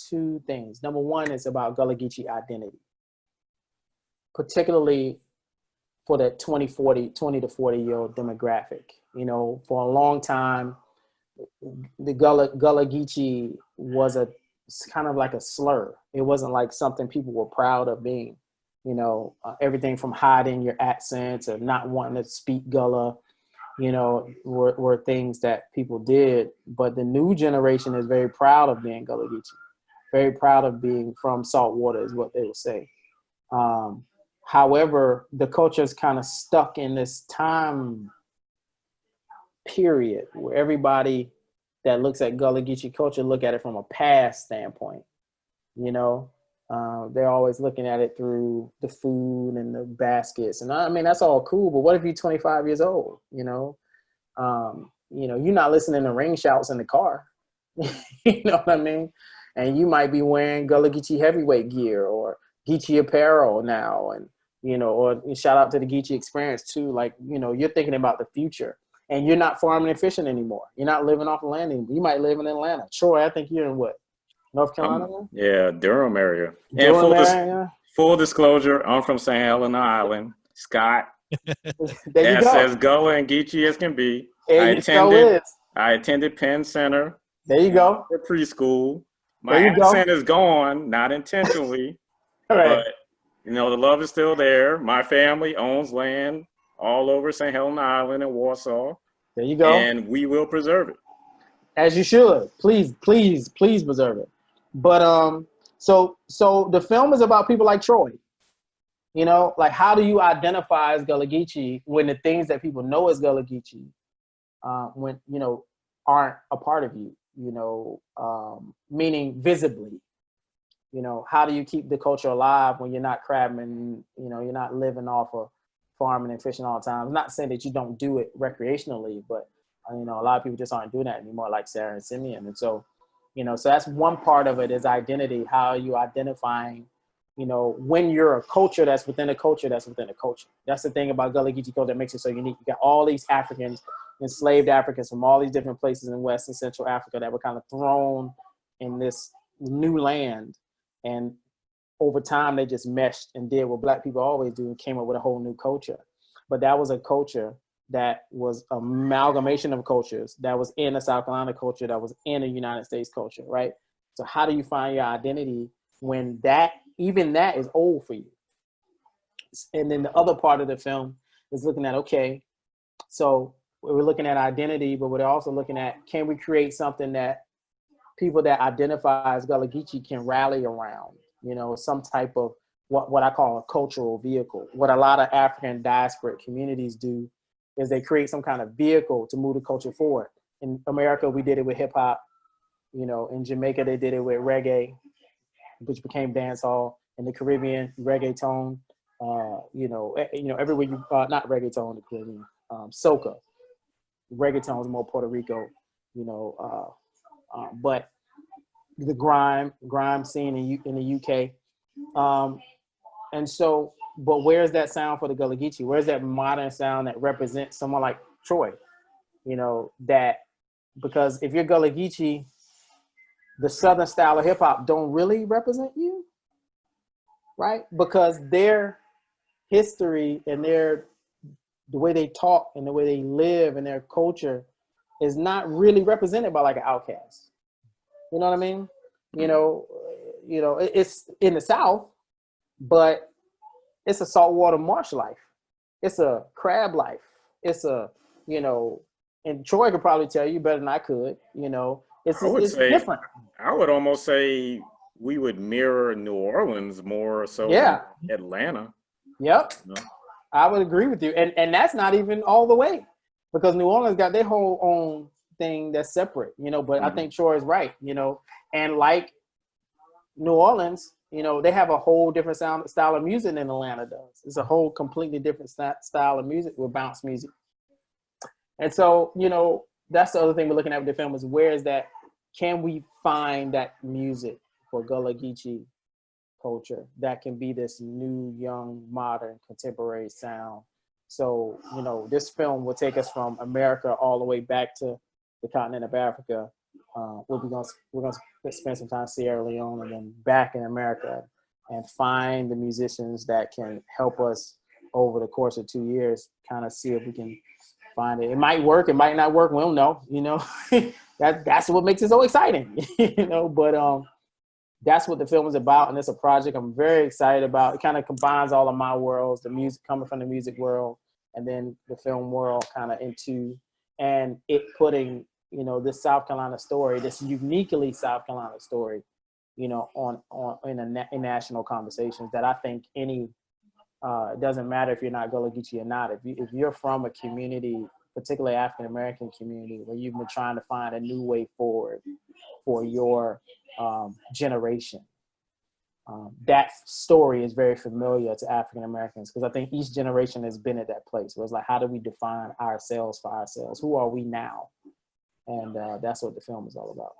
two things. Number one is about Gullah Geechee identity, particularly for that 20 to 40-year-old demographic. You know, for a long time, the Gullah Geechee was kind of like a slur. It wasn't like something people were proud of being. You know, everything from hiding your accents or not wanting to speak Gullah, you know, were things that people did. But the new generation is very proud of being Gullah Geechee, very proud of being from Saltwata is what they would say. However, the culture is kind of stuck in this time period where everybody that looks at Gullah Geechee culture look at it from a past standpoint. You know, they're always looking at it through the food and the baskets, and I mean that's all cool. But what if you're 25 years old? You know, you're not listening to ring shouts in the car. You know what I mean? And you might be wearing Gullah Geechee heavyweight gear or Geechee apparel now, and you know, or shout out to the Geechee experience too. Like, you know, you're thinking about the future, and you're not farming and fishing anymore. You're not living off the land anymore. You might live in Atlanta. Troy, I think you're in what? North Carolina? Yeah, Durham area. Durham And area? full disclosure, I'm from St. Helena Island. Scott. There you go. That's as Gullah and Geechee as can be. I attended Penn Center. There you go. For preschool. My accent is gone, not intentionally. Right. But, you know, the love is still there. My family owns land all over St. Helena Island and Warsaw. There you go. And we will preserve it. As you should. Please preserve it. But so the film is about people like Troy. You know, like how do you identify as Gullah Geechee when the things that people know as Gullah Geechee, when you know, aren't a part of you? You know, meaning visibly. You know, how do you keep the culture alive when you're not crabbing? You know, you're not living off of farming and fishing all the time. I'm not saying that you don't do it recreationally, but you know, a lot of people just aren't doing that anymore, like Sarah and Simeon. And so, you know, so that's one part of it is identity. How are you identifying, you know, when you're a culture that's within a culture that's within a culture. That's the thing about Gullah Geechee culture that makes it so unique. You got all these Africans, enslaved Africans from all these different places in West and Central Africa that were kind of thrown in this new land. And over time, they just meshed and did what Black people always do and came up with a whole new culture. But that was a culture that was an amalgamation of cultures that was in a South Carolina culture, that was in a United States culture, right? So how do you find your identity when even that is old for you? And then the other part of the film is looking at, okay, so we're looking at identity, but we're also looking at, can we create something that people that identify as Gullah Geechee can rally around, you know, some type of what I call a cultural vehicle. What a lot of African diasporic communities do is they create some kind of vehicle to move the culture forward. In America, we did it with hip hop. You know, in Jamaica, they did it with reggae, which became dancehall. In the Caribbean, reggaeton. You know, everywhere you not reggaeton in the Caribbean, soca. Reggaeton is more Puerto Rico. You know, but the grime scene in the UK. And so, but where's that sound for the Gullah Geechee? Where's that modern sound that represents someone like Troy? You know, that, because if you're Gullah Geechee, the Southern style of hip hop don't really represent you, right? Because their history and the way they talk and the way they live and their culture is not really represented by like an Outkast. You know what I mean? You know, it's in the South, but it's a saltwater marsh life. It's a crab life. It's a, you know, and Troy could probably tell you better than I could, you know, it's different. I would almost say we would mirror New Orleans more so than Atlanta. Yep. You know? I would agree with you. And that's not even all the way, because New Orleans got their whole own thing that's separate, you know, but I think Troy is right, you know, and like New Orleans, you know, they have a whole different style of music than Atlanta does. It's a whole completely different style of music with bounce music. And so, you know, that's the other thing we're looking at with the film is where is that, can we find that music for Gullah Geechee culture that can be this new, young, modern, contemporary sound? So, you know, this film will take us from America all the way back to the continent of Africa, we're gonna spend some time in Sierra Leone and then back in America and find the musicians that can help us over the course of 2 years, kind of see if we can find it. It might work, it might not work. We don't know, you know. That's what makes it so exciting, you know. But that's what the film is about, and it's a project I'm very excited about. It kind of combines all of my worlds, the music coming from the music world, and then the film world kind of into, and it putting, you know, this South Carolina story, this uniquely South Carolina story, you know, in national conversations that I think any, it doesn't matter if you're not Gullah Geechee or not. If you're from a community, particularly African American community, where you've been trying to find a new way forward for your generation, that story is very familiar to African Americans, because I think each generation has been at that place where it's like, how do we define ourselves for ourselves? Who are we now? And that's what the film is all about.